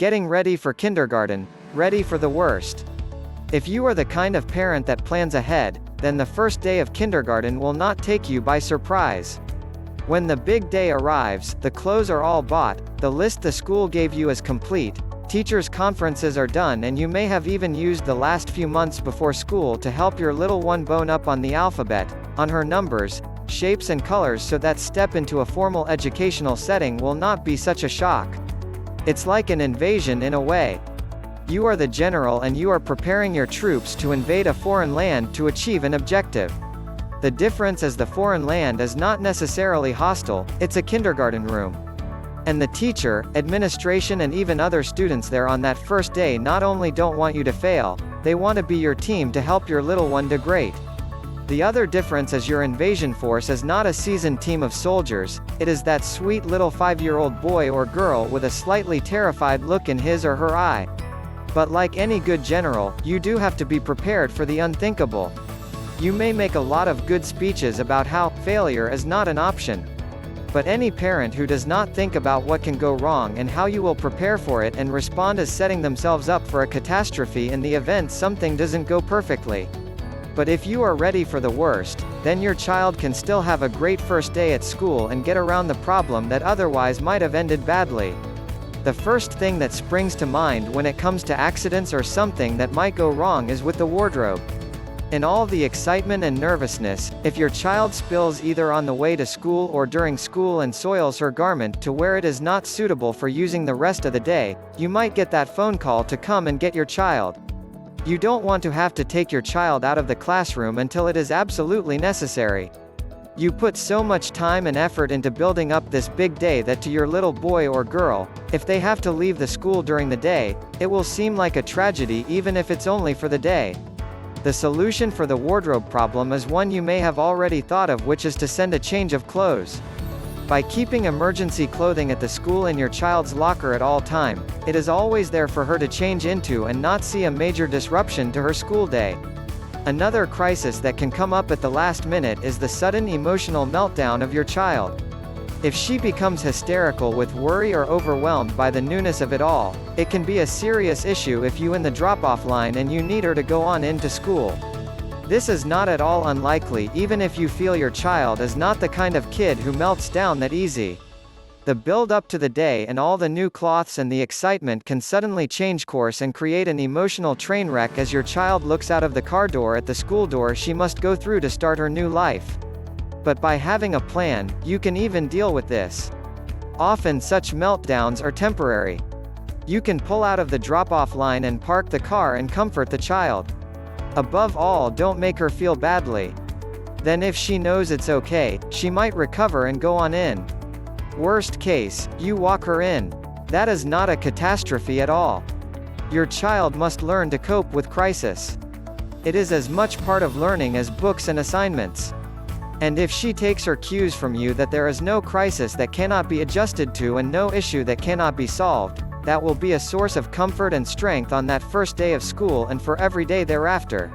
Getting ready for kindergarten, ready for the worst. If you are the kind of parent that plans ahead, then the first day of kindergarten will not take you by surprise. When the big day arrives, the clothes are all bought, the list the school gave you is complete, teachers' conferences are done, and you may have even used the last few months before school to help your little one bone up on the alphabet, on her numbers, shapes and colors, so that step into a formal educational setting will not be such a shock. It's like an invasion in a way. You are the general and you are preparing your troops to invade a foreign land to achieve an objective. The difference is the foreign land is not necessarily hostile, it's a kindergarten room. And the teacher, administration and even other students there on that first day not only don't want you to fail, they want to be your team to help your little one do great. The other difference is your invasion force is not a seasoned team of soldiers, it is that sweet little 5-year-old boy or girl with a slightly terrified look in his or her eye. But like any good general, you do have to be prepared for the unthinkable. You may make a lot of good speeches about how failure is not an option. But any parent who does not think about what can go wrong and how you will prepare for it and respond is setting themselves up for a catastrophe in the event something doesn't go perfectly. But if you are ready for the worst, then your child can still have a great first day at school and get around the problem that otherwise might have ended badly. The first thing that springs to mind when it comes to accidents or something that might go wrong is with the wardrobe. In all the excitement and nervousness, if your child spills either on the way to school or during school and soils her garment to where it is not suitable for using the rest of the day, you might get that phone call to come and get your child. You don't want to have to take your child out of the classroom until it is absolutely necessary. You put so much time and effort into building up this big day that to your little boy or girl, if they have to leave the school during the day, it will seem like a tragedy even if it's only for the day. The solution for the wardrobe problem is one you may have already thought of, which is to send a change of clothes. By keeping emergency clothing at the school in your child's locker at all time, it is always there for her to change into and not see a major disruption to her school day. Another crisis that can come up at the last minute is the sudden emotional meltdown of your child. If she becomes hysterical with worry or overwhelmed by the newness of it all, it can be a serious issue if you in the drop-off line and you need her to go on into school. This is not at all unlikely even if you feel your child is not the kind of kid who melts down that easy. The build-up to the day and all the new cloths and the excitement can suddenly change course and create an emotional train wreck as your child looks out of the car door at the school door she must go through to start her new life. But by having a plan, you can even deal with this. Often such meltdowns are temporary. You can pull out of the drop-off line and park the car and comfort the child. Above all, don't make her feel badly. Then if she knows it's okay, she might recover and go on in. Worst case, you walk her in. That is not a catastrophe at all. Your child must learn to cope with crisis. It is as much part of learning as books and assignments. And if she takes her cues from you that there is no crisis that cannot be adjusted to and no issue that cannot be solved, that will be a source of comfort and strength on that first day of school and for every day thereafter.